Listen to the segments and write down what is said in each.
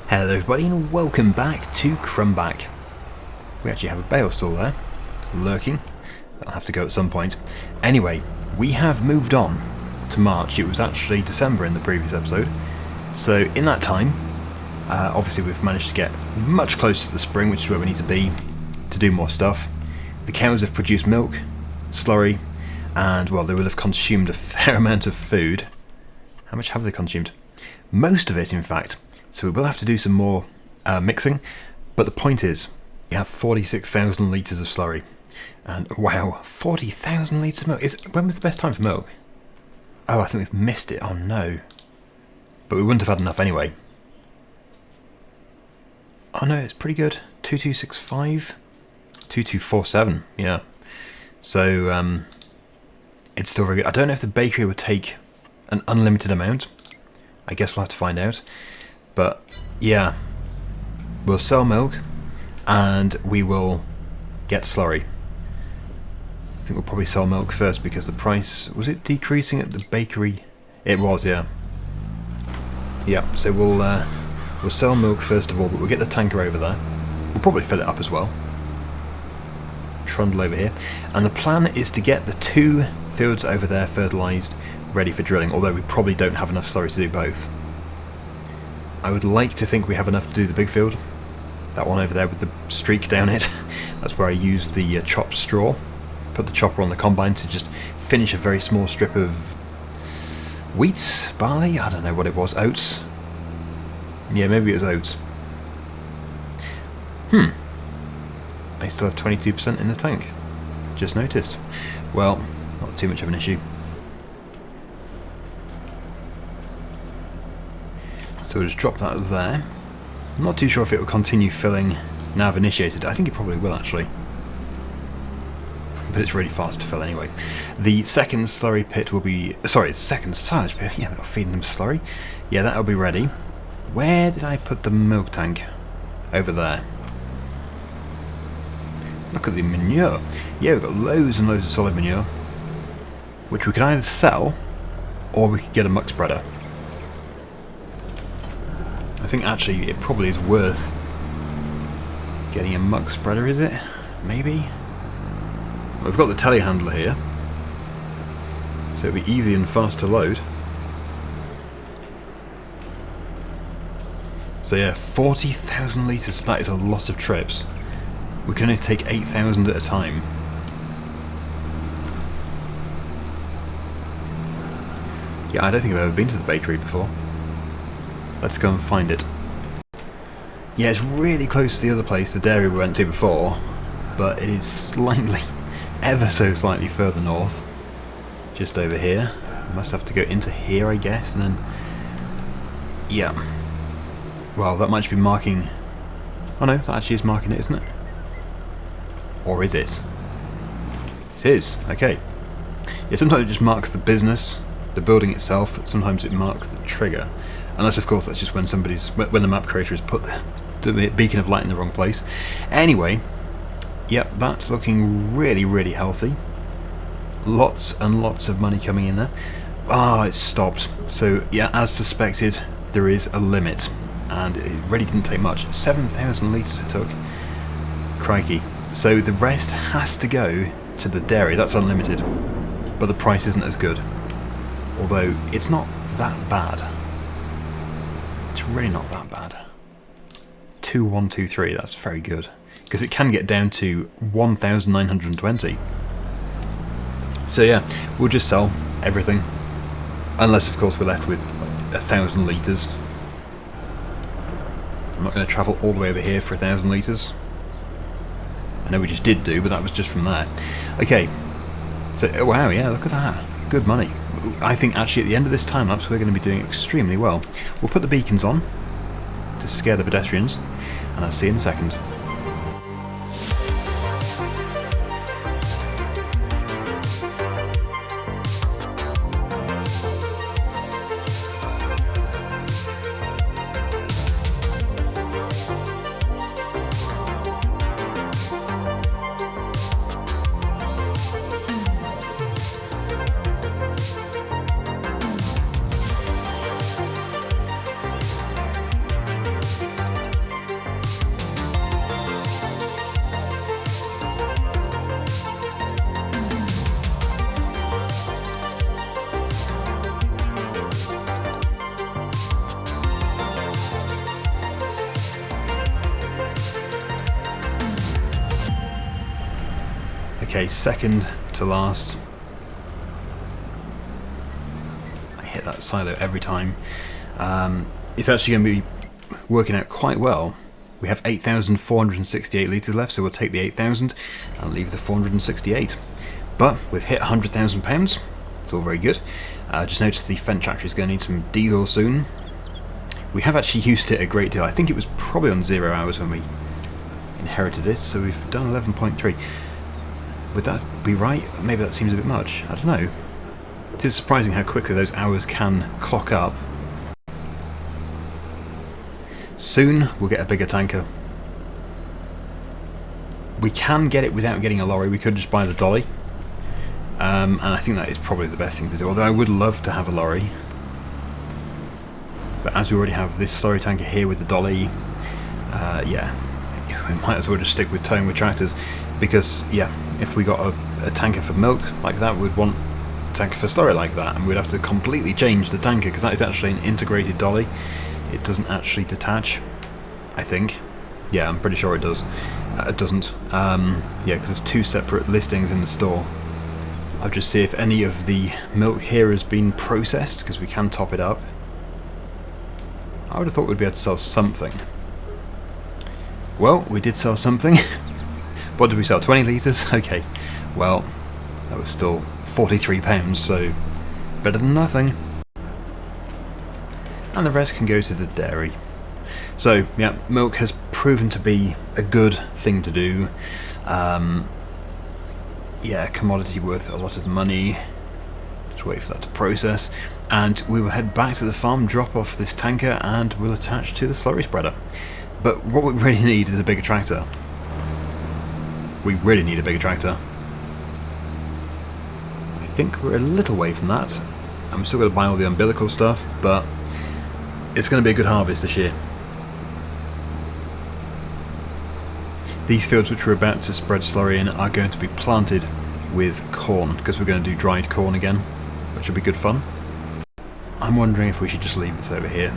Hello everybody and welcome back to Krumbach. We actually have a bale still there, lurking. That'll have to go at some point. Anyway, we have moved on to March. It was actually December in the previous episode. So in that time, obviously we've managed to get much closer to the spring, which is where we need to be to do more stuff. The cows have produced milk, slurry, and well, they will have consumed a fair amount of food. How much have they consumed? Most of it, in fact. So we will have to do some more mixing. But the point is, we have 46,000 litres of slurry. And wow, 40,000 litres of milk. When was the best time for milk? Oh, I think we've missed it. Oh no. But we wouldn't have had enough anyway. Oh no, it's pretty good. 2265. 2247, yeah. So, it's still very good. I don't know if the bakery would take an unlimited amount. I guess we'll have to find out. But, yeah. We'll sell milk, and we will get slurry. I think we'll probably sell milk first because the price... Was it decreasing at the bakery? It was, yeah. Yeah, so we'll sell milk first of all, but we'll get the tanker over there. We'll probably fill it up as well. Trundle over here. And the plan is to get the two fields over there fertilised, ready for drilling, although we probably don't have enough slurry to do both. I would like to think we have enough to do the big field. That one over there with the streak down it. That's where I used the chopped straw. Put the chopper on the combine to just finish a very small strip of wheat, barley, I don't know what it was, oats. Yeah, maybe it was oats. I still have 22% in the tank. Just noticed. Well, not too much of an issue. So we'll just drop that there. I'm not too sure if it will continue filling now I've initiated. I think it probably will actually. But it's really fast to fill anyway. The second slurry pit will be... Sorry, the second silage pit. Yeah, we're not feeding them slurry. Yeah, that'll be ready. Where did I put the milk tank? Over there. Look at the manure. Yeah, we've got loads and loads of solid manure, which we can either sell, or we could get a muck spreader. I think actually it probably is worth getting a muck spreader, is it? Maybe? Well, we've got the telehandler here, so it'll be easy and fast to load. So yeah, 40,000 litres, that is a lot of trips. We can only take 8,000 at a time. Yeah, I don't think I've ever been to the bakery before. Let's go and find it. Yeah, it's really close to the other place, the dairy we went to before, but it is slightly, ever so slightly further north. Just over here. Must have to go into here, I guess, and then... Yeah. Well, that might be marking... Oh no, that actually is marking it, isn't it? Or is it? It is, okay. Yeah, sometimes it just marks the business, the building itself, sometimes it marks the trigger. Unless, of course, that's just when when the map creator has put the beacon of light in the wrong place. Anyway, yep, that's looking really, really healthy. Lots and lots of money coming in there. Ah, it's stopped. So, yeah, as suspected, there is a limit. And it really didn't take much. 7,000 litres it took. Crikey. So the rest has to go to the dairy. That's unlimited. But the price isn't as good. Although, it's not that bad. It's really not that bad. 2123, that's very good. Because it can get down to 1,920. So yeah, we'll just sell everything. Unless, of course, we're left with 1,000 litres. I'm not going to travel all the way over here for 1,000 litres. I know we just did do, but that was just from there. Okay. So, oh, wow, yeah, look at that. Good money. I think actually at the end of this time lapse we're going to be doing extremely well. We'll put the beacons on to scare the pedestrians, and I'll see you in a second. Okay, second to last. I hit that silo every time. It's actually going to be working out quite well. We have 8,468 litres left, so we'll take the 8,000 and leave the 468. But we've hit £100,000. It's all very good. Just noticed the Fendt tractor is going to need some diesel soon. We have actually used it a great deal. I think it was probably on 0 hours when we inherited it, so we've done 11.3. Would that be right? Maybe that seems a bit much. I don't know. It is surprising how quickly those hours can clock up. Soon we'll get a bigger tanker. We can get it without getting a lorry. We could just buy the dolly. And I think that is probably the best thing to do, although I would love to have a lorry. But as we already have this slurry tanker here with the dolly, yeah, we might as well just stick with towing with tractors, because, yeah, if we got a tanker for milk like that, we'd want a tanker for slurry like that, and we'd have to completely change the tanker, because that is actually an integrated dolly. It doesn't actually detach, I think. Yeah, I'm pretty sure it does. It doesn't. Yeah, because there's two separate listings in the store. I'll just see if any of the milk here has been processed, because we can top it up. I would have thought we'd be able to sell something. Well, we did sell something. What did we sell? 20 litres? Okay. Well, that was still £43, so better than nothing. And the rest can go to the dairy. So, yeah, milk has proven to be a good thing to do. Yeah, commodity worth a lot of money. Just wait for that to process. And we will head back to the farm, drop off this tanker, and we'll attach to the slurry spreader. But what we really need is a bigger tractor. We really need a bigger tractor. I think we're a little way from that. I'm still going to buy all the umbilical stuff, but it's going to be a good harvest this year. These fields which we're about to spread slurry in are going to be planted with corn, because we're going to do dried corn again, which will be good fun. I'm wondering if we should just leave this over here.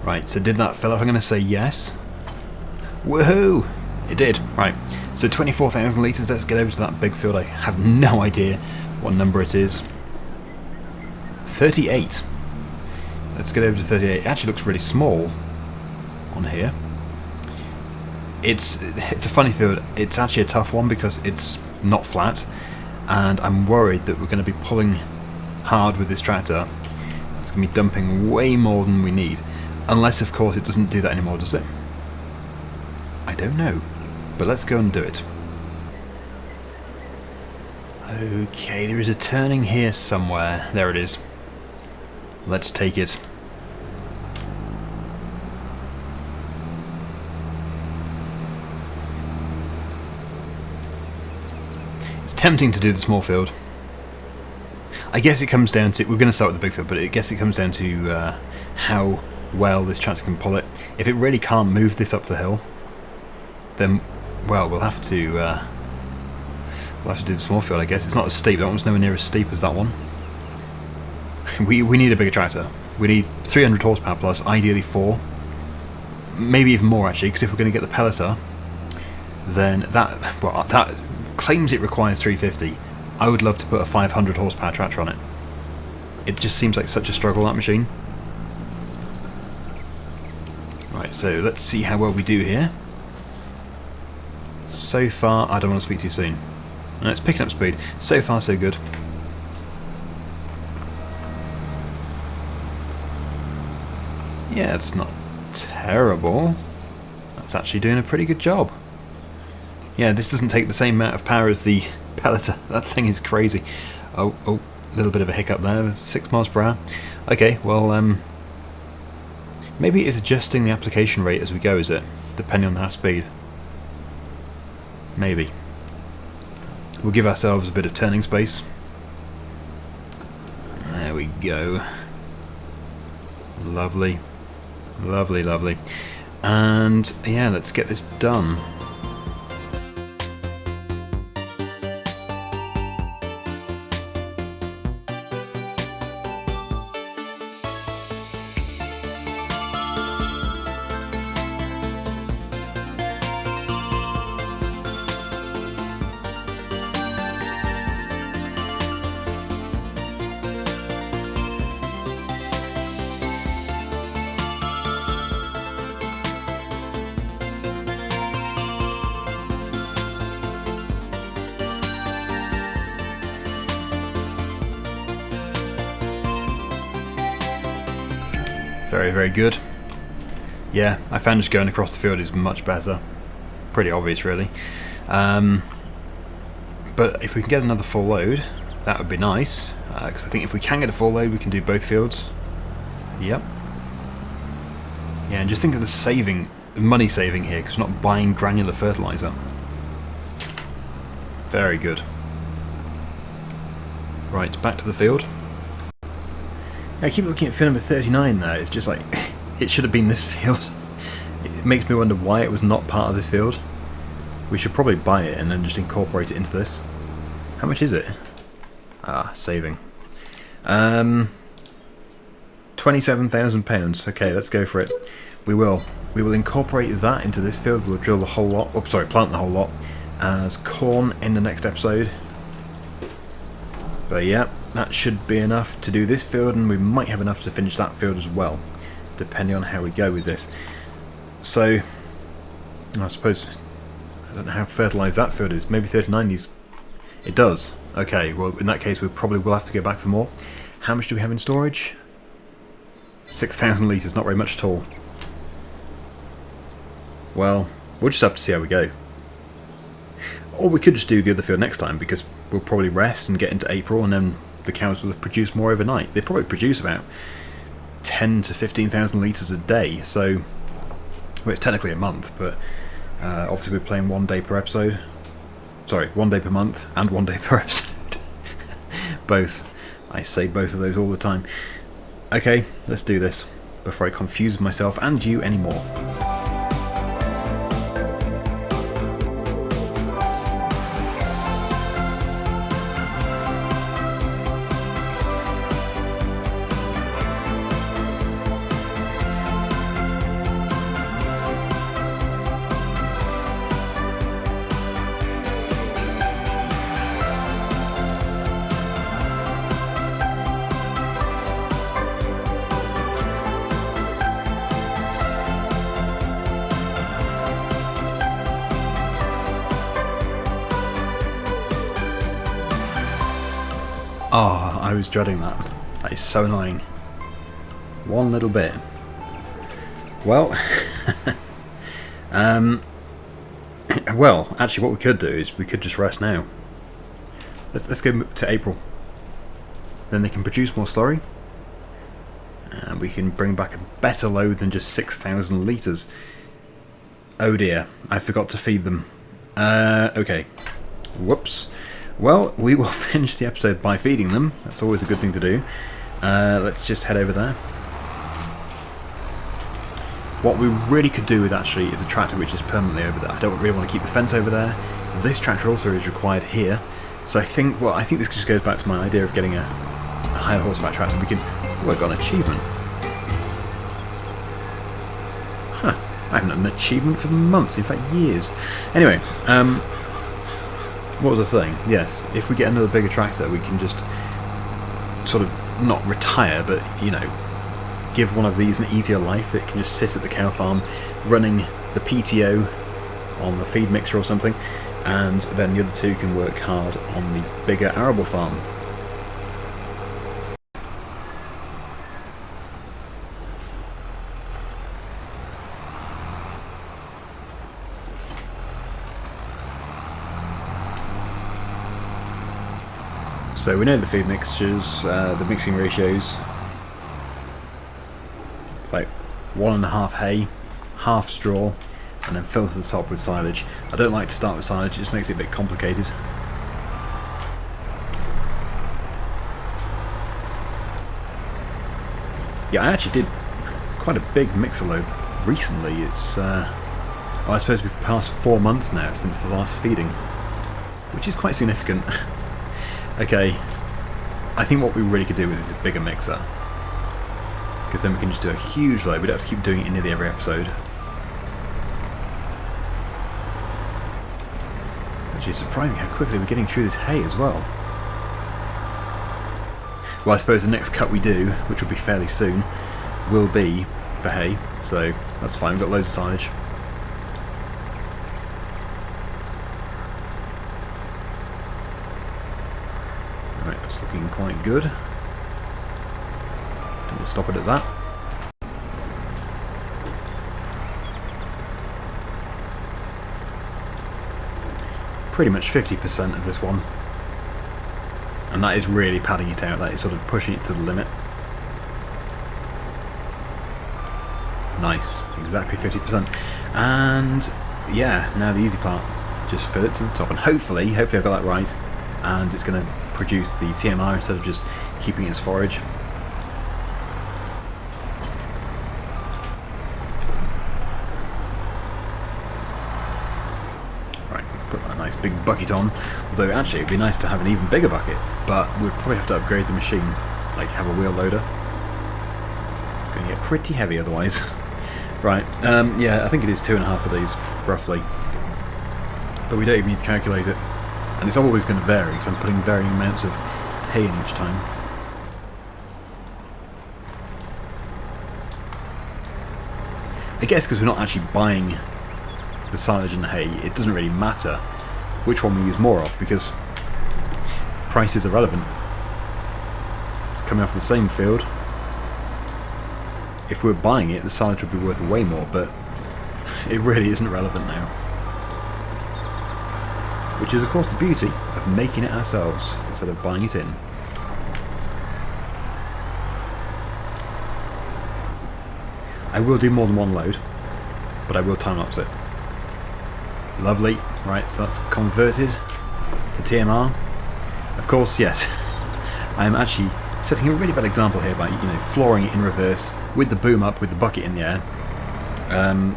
Right, so did that fill up? I'm going to say yes. Woohoo! It did. Right, so 24,000 litres. Let's get over to that big field. I have no idea what number it is. 38. Let's get over to 38. It actually looks really small on here. It's a funny field. It's actually a tough one because it's not flat, and I'm worried that we're going to be pulling hard with this tractor. It's going to be dumping way more than we need. Unless, of course, it doesn't do that anymore, does it? I don't know. But let's go and do it. Okay, there is a turning here somewhere. There it is. Let's take it. It's tempting to do the small field. I guess it comes down to... We're going to start with the big field, but I guess it comes down to how well this tractor can pull it. If it really can't move this up the hill, then, well, we'll have to do the small field, I guess. It's not as steep. That one's nowhere near as steep as that one. We need a bigger tractor. We need 300 horsepower plus, ideally 4. Maybe even more, actually, because if we're going to get the pelleter, then that claims it requires 350. I would love to put a 500 horsepower tractor on it. It just seems like such a struggle, that machine. Right, so let's see how well we do here. So far, I don't want to speak too soon. No, it's picking up speed. So far, so good. Yeah, it's not terrible. That's actually doing a pretty good job. Yeah, this doesn't take the same amount of power as the pelleter. That thing is crazy. Oh, a little bit of a hiccup there. 6 miles per hour. Okay, well, maybe it's adjusting the application rate as we go, is it? Depending on our speed. Maybe. We'll give ourselves a bit of turning space. There we go. Lovely. Lovely, lovely. And yeah, let's get this done. Very, very good. Yeah, I found just going across the field is much better. Pretty obvious, really. But if we can get another full load, that would be nice. Because I think if we can get a full load, we can do both fields. Yep. Yeah, and just think of the money saving here, because we're not buying granular fertilizer. Very good. Right, back to the field. I keep looking at field number 39 there, it's just like, it should have been this field. It makes me wonder why it was not part of this field. We should probably buy it and then just incorporate it into this. How much is it? Ah, saving. £27,000. Okay, let's go for it. We will incorporate that into this field. We'll drill the whole lot. Oh, sorry, plant the whole lot as corn in the next episode. But yeah, that should be enough to do this field, and we might have enough to finish that field as well, depending on how we go with this. So, I suppose, I don't know how fertilised that field is. Maybe 39 needs... It does. Okay, well in that case we probably will have to go back for more. How much do we have in storage? 6,000 litres, not very much at all. Well, we'll just have to see how we go. Or we could just do the other field next time, because we'll probably rest and get into April, and then the cows will have produced more overnight. They probably produce about 10 to 15,000 litres a day, so well, it's technically a month, but obviously we're playing 1 day per episode. Sorry, 1 day per month and 1 day per episode. Both. I say both of those all the time. Okay, let's do this before I confuse myself and you anymore. Oh, I was dreading that. That is so annoying. One little bit. Well, well, actually what we could do is we could just rest now. Let's go to April. Then they can produce more slurry. And we can bring back a better load than just 6,000 litres. Oh dear, I forgot to feed them. Okay. Whoops. Well, we will finish the episode by feeding them. That's always a good thing to do. Let's just head over there. What we really could do with actually is a tractor which is permanently over there. I don't really want to keep the fence over there. This tractor also is required here. So I think this just goes back to my idea of getting a higher horsepower tractor. We can work on achievement. Huh. I haven't had an achievement for months, in fact years. Anyway, what was I saying? Yes, if we get another bigger tractor, we can just sort of not retire, but, you know, give one of these an easier life. It can just sit at the cow farm running the PTO on the feed mixer or something, and then the other two can work hard on the bigger arable farm. So we know the feed mixtures, the mixing ratios. It's like 1.5 hay, half straw, and then fill to the top with silage. I don't like to start with silage, it just makes it a bit complicated. Yeah, I actually did quite a big mixer load recently. It's, well, I suppose we've passed 4 months now since the last feeding, which is quite significant. Okay, I think what we really could do with is a bigger mixer, because then we can just do a huge load. We don't have to keep doing it in nearly every episode. Which is surprising how quickly we're getting through this hay as well. Well, I suppose the next cut we do, which will be fairly soon, will be for hay, so that's fine. We've got loads of silage. Right, that's looking quite good. And we'll stop it at that. pretty much 50% of this one. And that is really padding it out, that is sort of pushing it to the limit. Nice, exactly 50%. And yeah, now the easy part. Just fill it to the top, and hopefully I've got that right, and it's going to produce the TMR instead of just keeping it as forage. Right, put that nice big bucket on, although actually it'd be nice to have an even bigger bucket, but we'd probably have to upgrade the machine, like have a wheel loader. It's going to get pretty heavy otherwise. Right, yeah, I think it is 2.5 of these, roughly. But we don't even need to calculate it. And it's always going to vary, because I'm putting varying amounts of hay in each time. I guess because we're not actually buying the silage and the hay, it doesn't really matter which one we use more of, because price is irrelevant. It's coming off the same field. If we were buying it, the silage would be worth way more, but it really isn't relevant now. Which is of course the beauty of making it ourselves instead of buying it in. I will do more than one load, but I will time-lapse it. Lovely. Right, so that's converted to TMR. Of course, yes, I am actually setting a really bad example here by, flooring it in reverse with the boom up, with the bucket in the air, and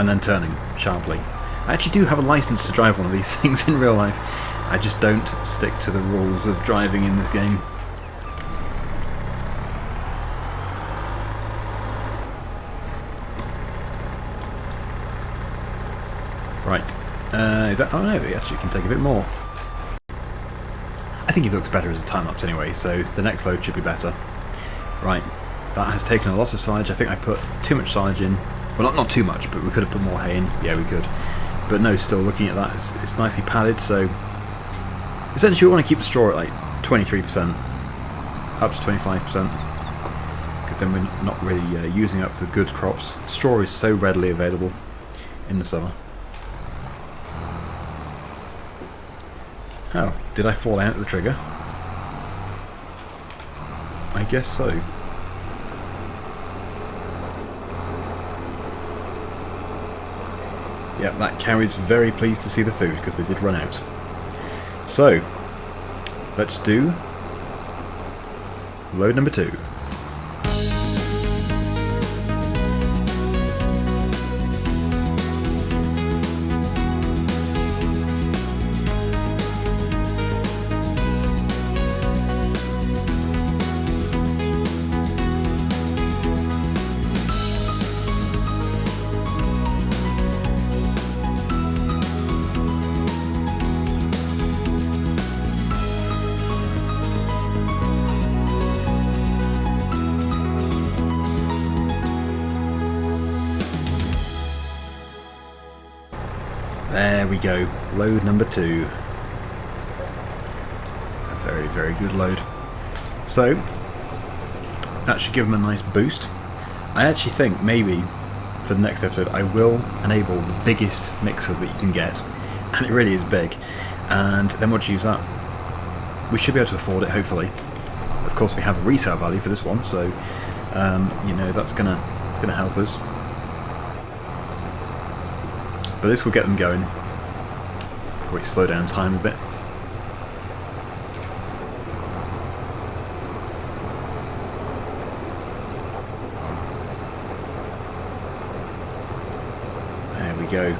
then turning sharply. I actually do have a license to drive one of these things in real life. I just don't stick to the rules of driving in this game. Right. Is that... Oh no, it actually can take a bit more. I think it looks better as a time-lapse anyway, so the next load should be better. Right. That has taken a lot of silage. I think I put too much silage in. Well, not too much, but we could have put more hay in. Yeah, we could. But no, still looking at that, it's nicely padded, so essentially we want to keep the straw at like 23%, up to 25%, because then we're not really using up the good crops. Straw is so readily available in the summer. Oh, did I fall out of the trigger? I guess so. Yep, that cowie's very pleased to see the food, because they did run out. So, let's do load number 2. There we go, load number 2. A very, very good load. So, that should give them a nice boost. I actually think maybe for the next episode I will enable the biggest mixer that you can get, and it really is big, and then we'll use that. We should be able to afford it, hopefully. Of course we have a resale value for this one, so that's gonna help us. But this will get them going. Probably slow down time a bit. There we go.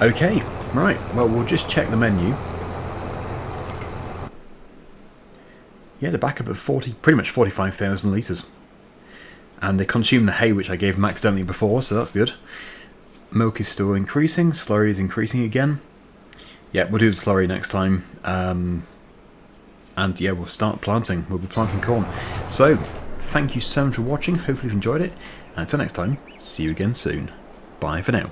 Okay, right, well we'll just check the menu. Yeah, they're back up at pretty much 45,000 litres. And they consume the hay which I gave them accidentally before, so that's good. Milk is still increasing, slurry is increasing again. Yeah, we'll do the slurry next time. And yeah, we'll start planting. We'll be planting corn. So, thank you so much for watching. Hopefully you've enjoyed it. And until next time, see you again soon. Bye for now.